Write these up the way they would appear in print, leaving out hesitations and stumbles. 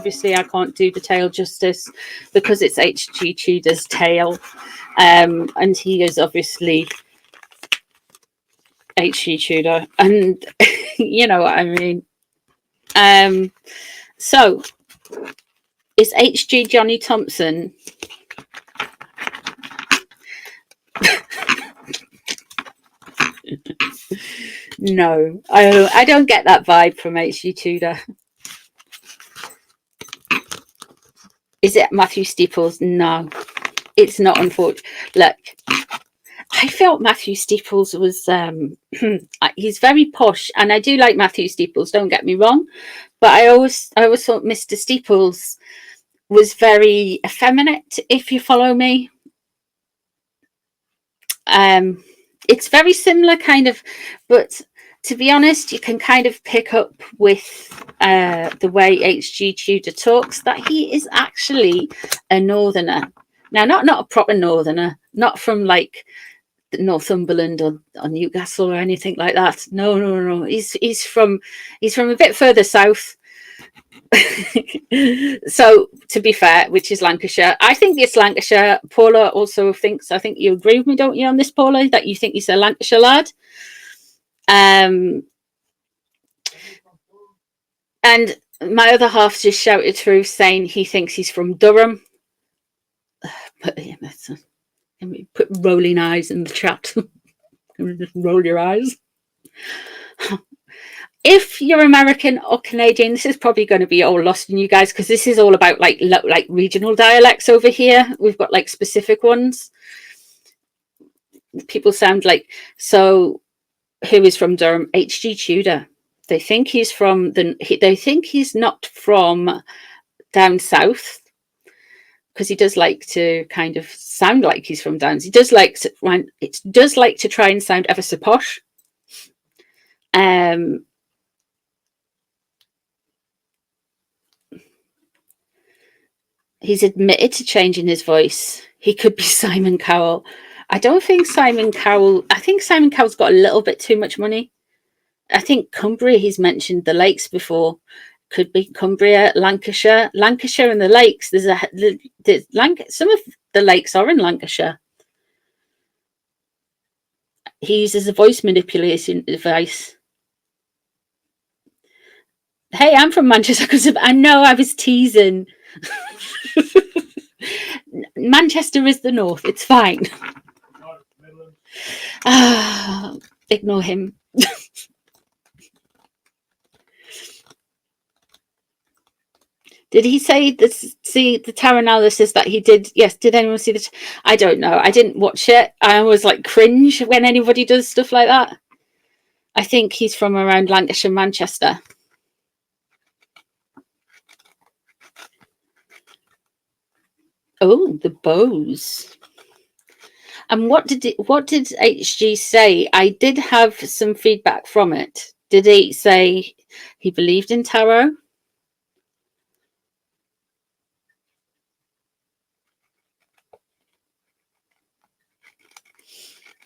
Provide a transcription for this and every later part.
obviously I can't do the tale justice because it's H.G. Tudor's tale, and he is obviously H.G. Tudor, and you know what I mean. So is H.G. Johnny Thompson? No, I don't get that vibe from H.G. Tudor. Is it Matthew Steeples? No, it's not, unfortunately. Look, I felt Matthew Steeples was he's very posh, and I do like Matthew Steeples, don't get me wrong, but I always thought Mr. Steeples was very effeminate, if you follow me. It's very similar kind of, but to be honest, you can kind of pick up with the way H.G. Tudor talks that he is actually a northerner. Now, not a proper northerner, not from like Northumberland or Newcastle or anything like that. No. He's from a bit further south. So to be fair, which is Lancashire. I think it's Lancashire. Paula also thinks, I think you agree with me, don't you, on this, Paula, that you think he's a Lancashire lad. And my other half just shouted through saying he thinks he's from Durham. But yeah, put rolling eyes in the chat. Just roll your eyes. If you're American or Canadian, this is probably going to be all lost in you guys, because this is all about like regional dialects over here. We've got like specific ones. People sound like, so who is from Durham? H.G. Tudor. They think he's from they think he's not from down south, because he does like to kind of sound like he's from down. He does like to try and sound ever so posh. He's admitted to changing his voice. He could be Simon Cowell. I don't think Simon Cowell. I think Simon Cowell's got a little bit too much money. I think Cumbria, he's mentioned the lakes before. Could be Cumbria, Lancashire and the lakes. Some of the lakes are in Lancashire. He uses a voice manipulation device. Hey, I'm from Manchester, because I know, I was teasing. Manchester is the north. It's fine. Ignore him. Did he say this? See the tarot analysis that he did? Yes. Did anyone see this? I don't know. I didn't watch it. I always like cringe when anybody does stuff like that. I think he's from around Lancashire, Manchester. Oh, the bows. And what did HG say? I did have some feedback from it. Did he say he believed in tarot?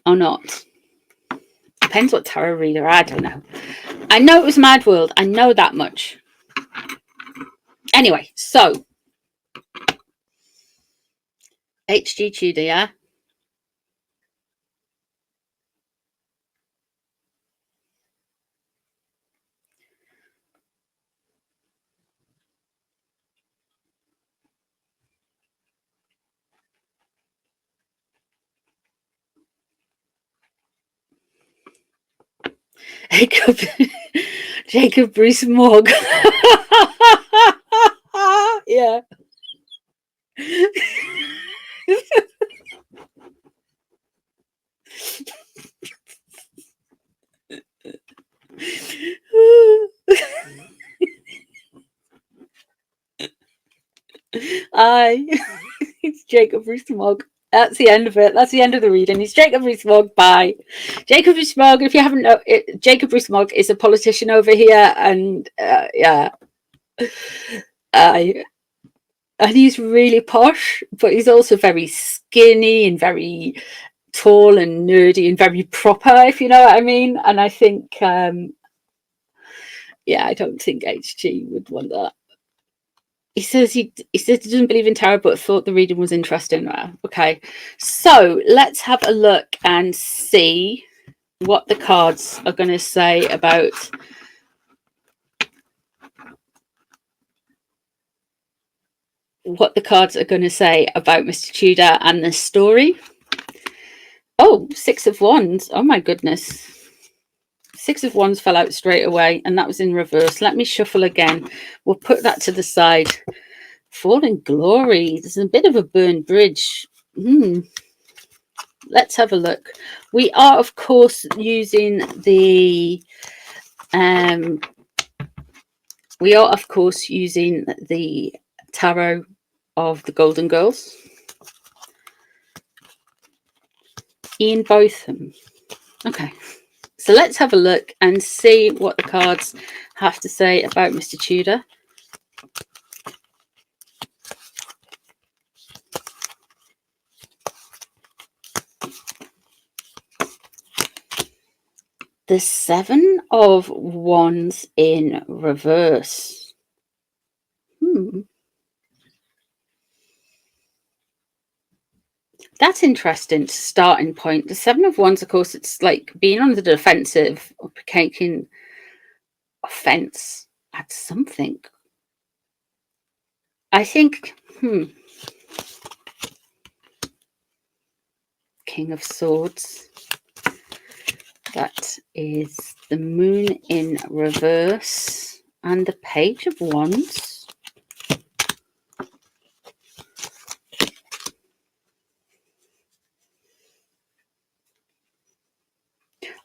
Or not? Depends what tarot reader. I don't know. I know it was Mad World. I know that much. Anyway, so HG Tudor, yeah? Jacob Rees-Mogg. Yeah. It's Jacob Rees-Mogg. That's the end of it. That's the end of the reading. It's Jacob Rees-Mogg. Bye. Jacob Rees-Mogg, if you haven't known it, Jacob Rees-Mogg is a politician over here, and yeah. And he's really posh, but he's also very skinny and very tall and nerdy and very proper, if you know what I mean. And I think, yeah, I don't think HG would want that. he says he doesn't believe in tarot, but thought the reading was interesting. Okay, so let's have a look and see what the cards are going to say about Mr. Tudor and this story. Oh, Six of Wands. Oh my goodness. Six of Wands fell out straight away, and that was in reverse. Let me shuffle again. We'll put that to the side. Fallen Glory. There's a bit of a burned bridge. Let's have a look. We are, of course, using the tarot of the Golden Girls. Ian Botham. Okay. So let's have a look and see what the cards have to say about Mr. Tudor. The Seven of Wands in reverse. That's interesting starting point. The Seven of Wands, of course, it's like being on the defensive or taking offense at something. I think, King of Swords. That is the Moon in reverse and the Page of Wands.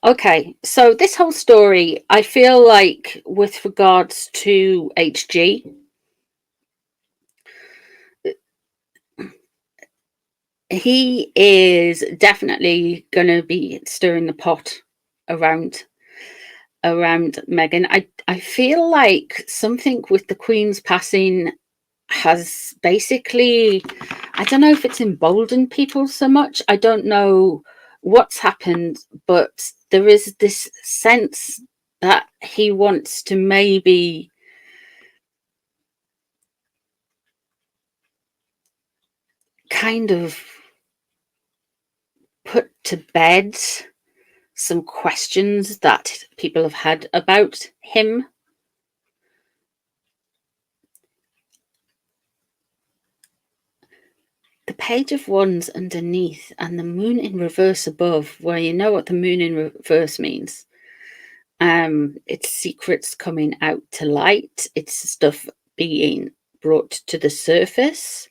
Okay, so this whole story, I feel like with regards to HG, he is definitely going to be stirring the pot around Meghan. I feel like something with the Queen's passing has basically, I don't know if it's emboldened people so much. I don't know what's happened, but there is this sense that he wants to maybe kind of put to bed some questions that people have had about him. The Page of Wands underneath and the Moon in reverse above, where you know what the Moon in reverse means. It's secrets coming out to light. It's stuff being brought to the surface.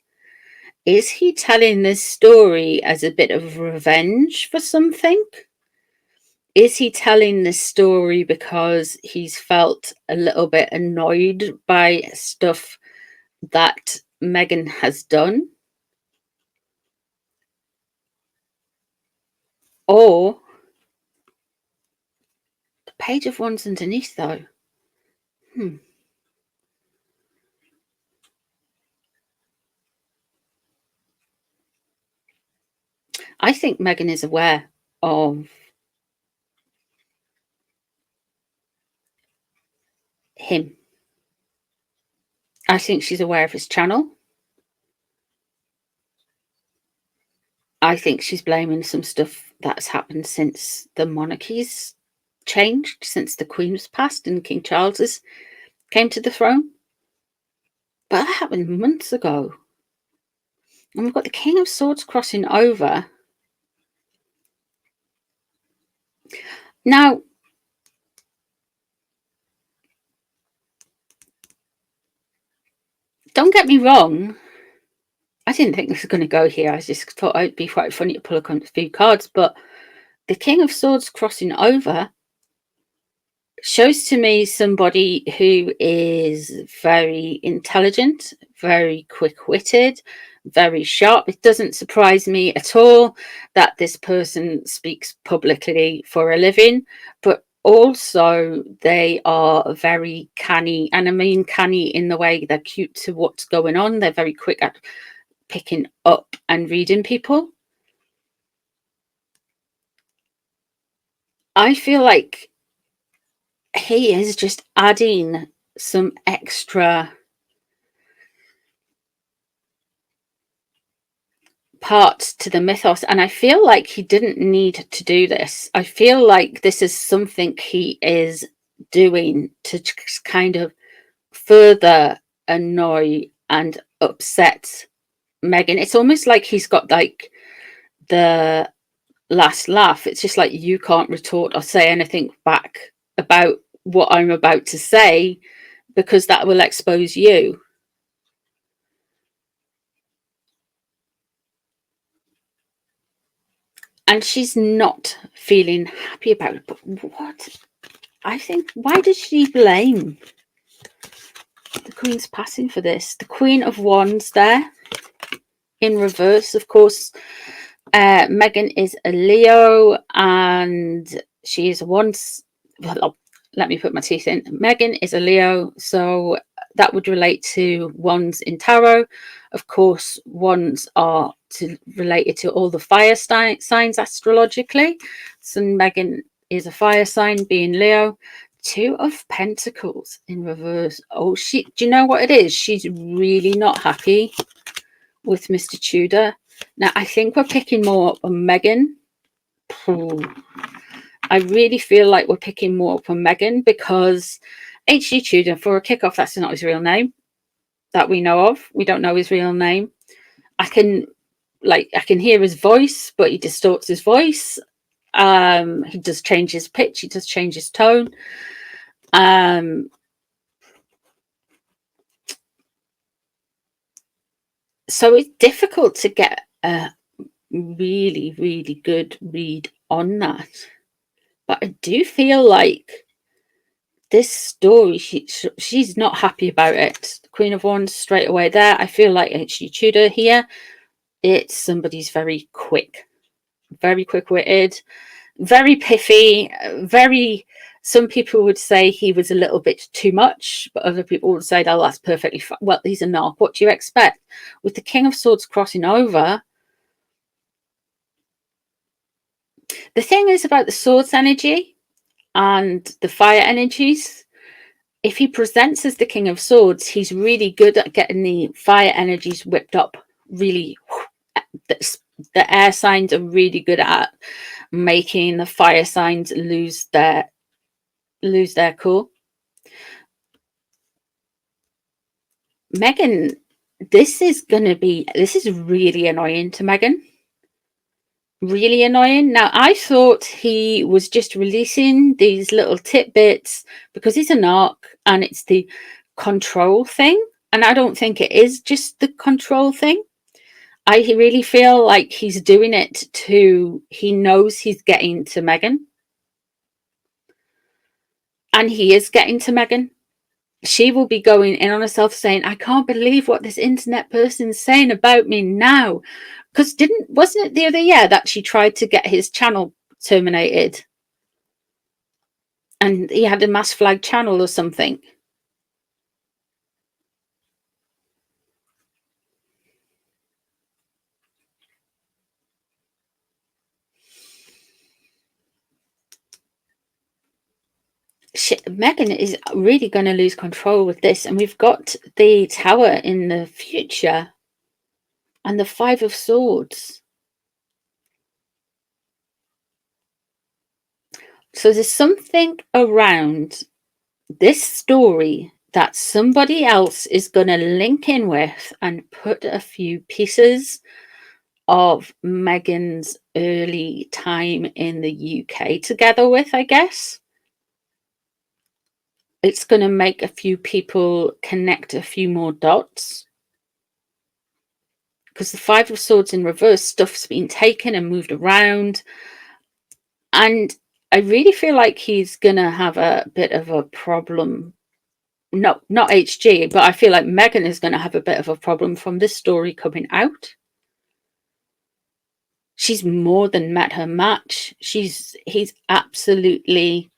Is he telling this story as a bit of revenge for something? Is he telling this story because he's felt a little bit annoyed by stuff that Meghan has done? Or the Page of Wands underneath, though. I think Meghan is aware of him. I think she's aware of his channel. I think she's blaming some stuff that's happened since the monarchy's changed, since the Queen was passed and King Charles's came to the throne. But that happened months ago. And we've got the King of Swords crossing over. Now, don't get me wrong. I didn't think this was going to go here. I just thought it'd be quite funny to pull a few cards. But the King of Swords crossing over shows to me somebody who is very intelligent, very quick-witted, very sharp. It doesn't surprise me at all that this person speaks publicly for a living, but also they are very canny, and I mean canny in the way they're cute to what's going on. They're very quick at picking up and reading people. I feel like he is just adding some extra parts to the mythos, and I feel like he didn't need to do this. I feel like this is something he is doing to kind of further annoy and upset Meghan. It's almost like he's got like the last laugh. It's just like, you can't retort or say anything back about what I'm about to say, because that will expose you. And she's not feeling happy about it. But what? I think, why does she blame the Queen's passing for this? The Queen of Wands there in reverse, of course. Meghan is a Leo, and she is once. Well, let me put my teeth in. Meghan is a Leo, so that would relate to wands in tarot. Of course, wands are related to all the fire signs astrologically. So Meghan is a fire sign, being Leo. Two of Pentacles in reverse. Oh, do you know what it is? She's really not happy with Mr. Tudor. Now, I think we're picking more up on Meghan. I really feel like we're picking more up on Meghan, because H.G. Tudor, for a kickoff, that's not his real name that we know of. We don't know his real name. I can hear his voice, but he distorts his voice. He does change his pitch. He does change his tone. So it's difficult to get a really, really good read on that. But I do feel like this story, she's not happy about it. The Queen of Wands straight away there. I feel like H.G. Tudor here, it's somebody's very quick-witted, very pithy, some people would say he was a little bit too much, but other people would say, oh, that's perfectly fine. Well, he's a narc. What do you expect? With the King of Swords crossing over, the thing is about the Swords energy and the fire energies, if he presents as the King of Swords, he's really good at getting the fire energies whipped up. Really, the air signs are really good at making the fire signs lose their cool. Meghan, this is really annoying to Meghan. Really annoying. Now, I thought he was just releasing these little tidbits because he's a narc and it's the control thing. And I don't think it is just the control thing. I really feel like he's doing it he knows he's getting to Meghan. And he is getting to Meghan. She will be going in on herself saying, I can't believe what this internet person's saying about me now. Because wasn't it the other year that she tried to get his channel terminated? And he had a mass flag channel or something. Meghan is really going to lose control with this. And we've got the Tower in the future and the Five of Swords. So there's something around this story that somebody else is going to link in with and put a few pieces of Meghan's early time in the UK together with, I guess. It's going to make a few people connect a few more dots. Because the Five of Swords in reverse, stuff's been taken and moved around. And I really feel like he's going to have a bit of a problem. No, not HG, but I feel like Meghan is going to have a bit of a problem from this story coming out. She's more than met her match. He's absolutely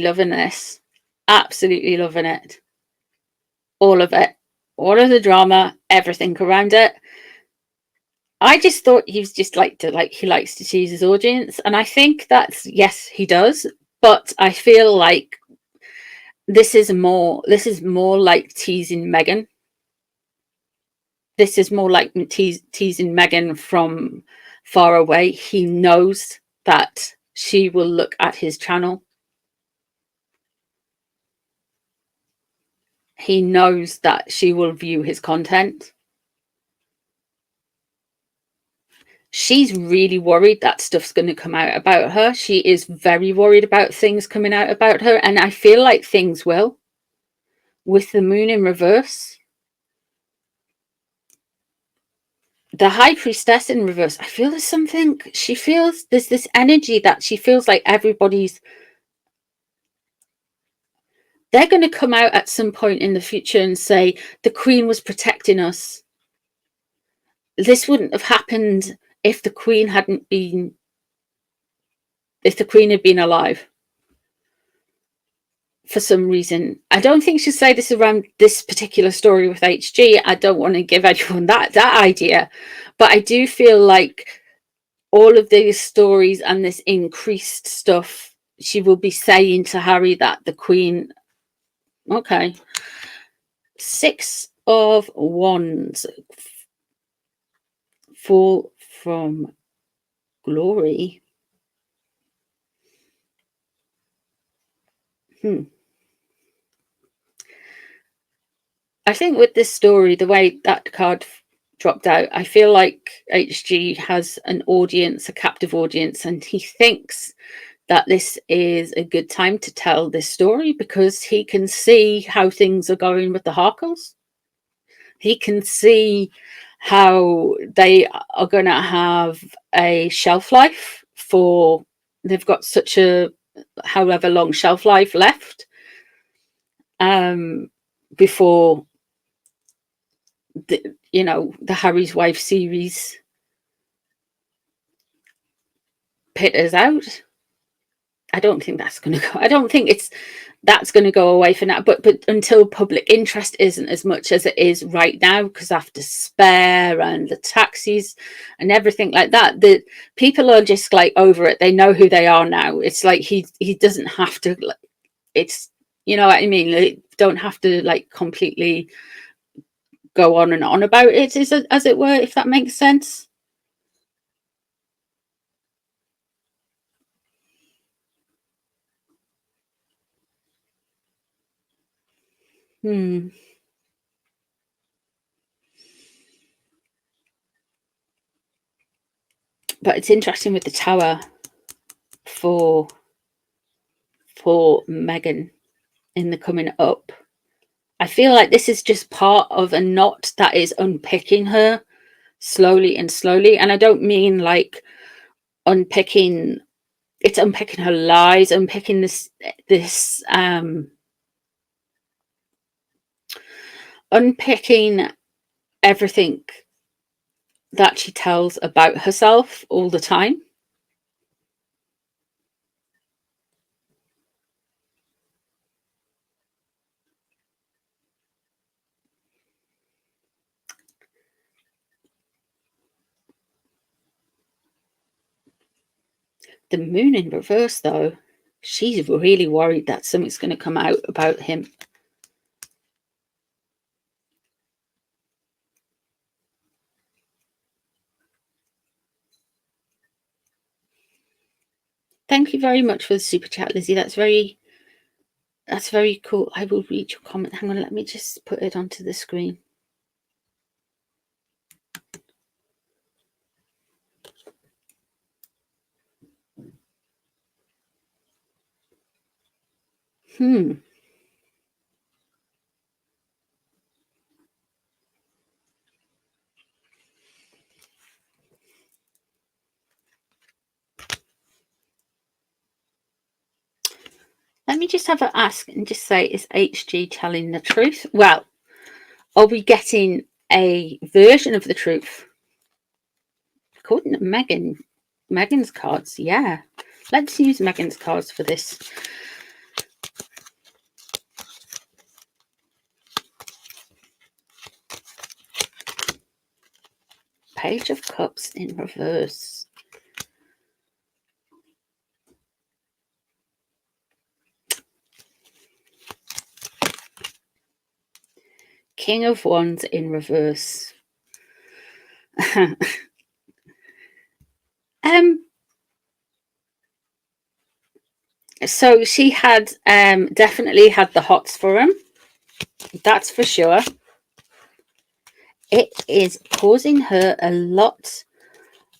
loving this. Absolutely loving it. All of it. All of the drama, everything around it. I just thought he was just he likes to tease his audience. And I think yes, he does. But I feel like this is more like teasing Meghan. this is more like teasing Megan from far away. He knows that she will look at his channel. He knows that she will view his content. She's really worried that stuff's going to come out about her. She is very worried about things coming out about her. And I feel like things will. With the moon in reverse. The high priestess in reverse. I feel there's something. She feels there's this energy that she feels like everybody's. They're going to come out at some point in the future and say, the Queen was protecting us. This wouldn't have happened if the Queen hadn't been, if the Queen had been alive for some reason. I don't think she'll say this around this particular story with HG. I don't want to give anyone that idea, but I do feel like all of these stories and this increased stuff, she will be saying to Harry that the Queen. Okay. 6 of Wands. Fall from glory. I think with this story, the way that card dropped out, I feel like HG has an audience, a captive audience, and he thinks that this is a good time to tell this story because he can see how things are going with the Harkles. He can see how they are going to have a shelf life for, they've got such a however long shelf life left before the, you know, the Harry's Wife series peters out. I don't think that's going to go. I don't think that's going to go away for now. But until public interest isn't as much as it is right now, because after Spare and the taxis and everything like that, the people are just like over it. They know who they are now. It's like he doesn't have to. It's, you know what I mean. They don't have to like completely go on and on about it, as it were, if that makes sense. But it's interesting with the Tower for Megan in the coming up. I feel like this is just part of a knot that is unpicking her slowly and slowly. And I don't mean like unpicking, it's unpicking her lies, unpicking this unpicking everything that she tells about herself all the time. The moon in reverse, though, she's really worried that something's going to come out about him. Thank you very much for the super chat, Lizzie. That's very cool. I will read your comment. Hang on, let me just put it onto the screen. Let me just have an ask and just say, is HG telling the truth? Well, are we getting a version of the truth? According to Megan's cards, yeah. Let's use Megan's cards for this. Page of Cups in reverse. King of Wands in reverse. So she had definitely had the hots for him. That's for sure. It is causing her a lot.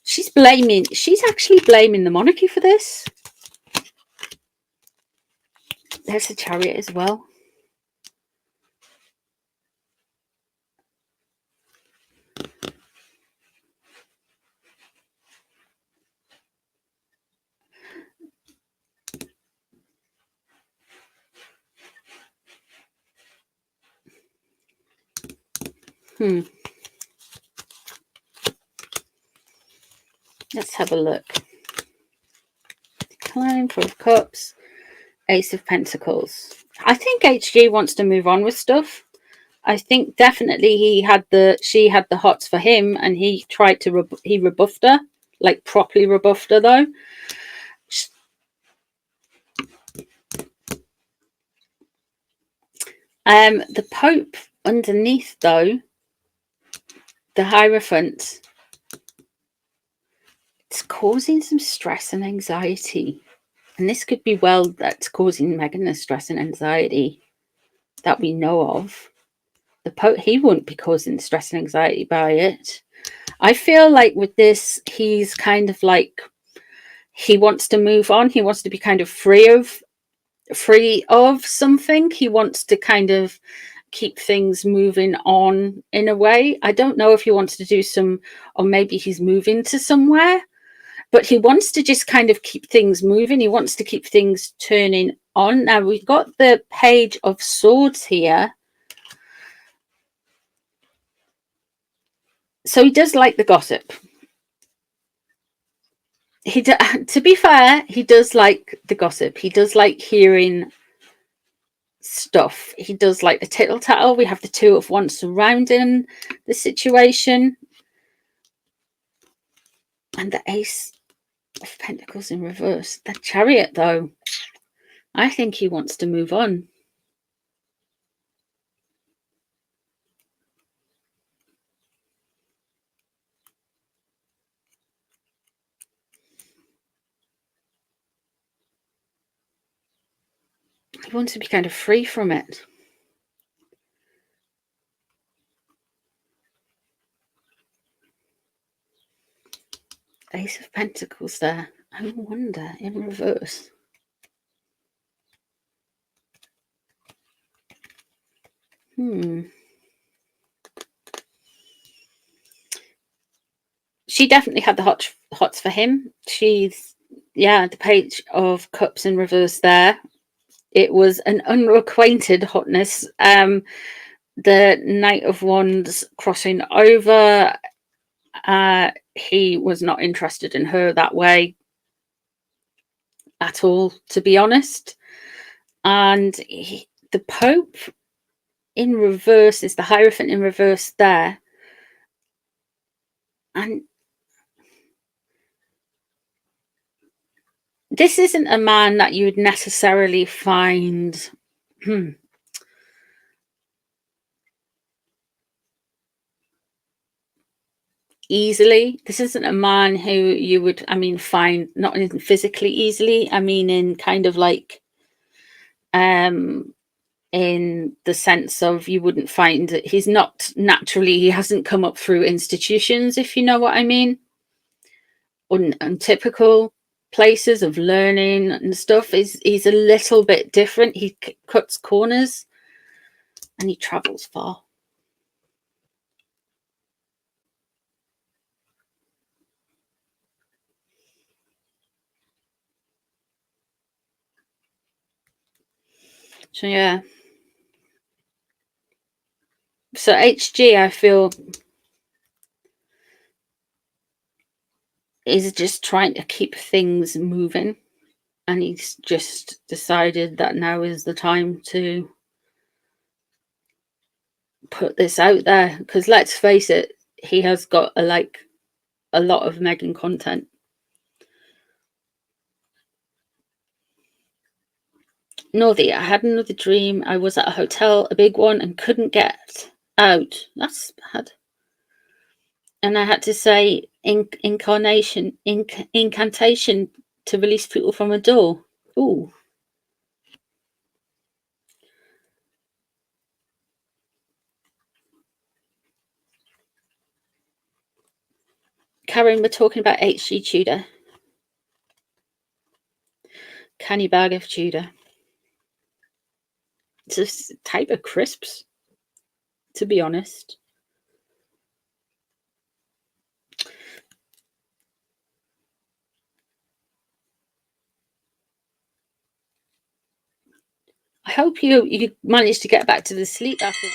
She's actually blaming the monarchy for this. There's a Chariot as well. Let's have a look. Decline, Four of Cups, Ace of Pentacles. I think HG wants to move on with stuff. I think definitely she had the hots for him, and he tried to he rebuffed her, like properly rebuffed her though. The Pope underneath though, the Hierophant, it's causing some stress and anxiety. And this could be that's causing Meghan stress and anxiety that we know of. The Pope, he wouldn't be causing stress and anxiety by it. I feel like with this, he's kind of like, he wants to move on. He wants to be kind of free of something. He wants to kind of keep things moving on in a way. I don't know if he wants to do or maybe he's moving to somewhere, but he wants to just kind of keep things moving. He wants to keep things turning on. Now we've got the Page of Swords here. So he does like the gossip. To be fair, he does like the gossip. He does like hearing stuff. He does like the tittle tattle. We have the Two of Wands surrounding the situation, and the Ace of Pentacles in reverse. The Chariot though, I think he wants to move on. He wants to be kind of free from it. Ace of Pentacles there. I wonder in reverse. She definitely had the hots for him. The Page of Cups in reverse there. It was an unrequited hotness. The Knight of Wands crossing over. He was not interested in her that way at all, to be honest. And the Pope in reverse is the Hierophant in reverse there. And this isn't a man that you would necessarily find easily. This isn't a man who you would, find not in physically easily. I mean, in kind of like, in the sense of you wouldn't find that he's not naturally, he hasn't come up through institutions, if you know what I mean. Untypical places of learning and stuff. He's a little bit different. He cuts corners and he travels far. So yeah. So HG, I feel, is just trying to keep things moving. And he's just decided that now is the time to put this out there. Because let's face it, he has got a lot of Meghan content. Northie, I had another dream. I was at a hotel, a big one, and couldn't get out. That's bad. And I had to say incantation to release people from a door. Ooh. Karen, we're talking about H.G. Tudor. Canny bag of Tudor. It's a type of crisps, to be honest. I hope you managed to get back to the sleep after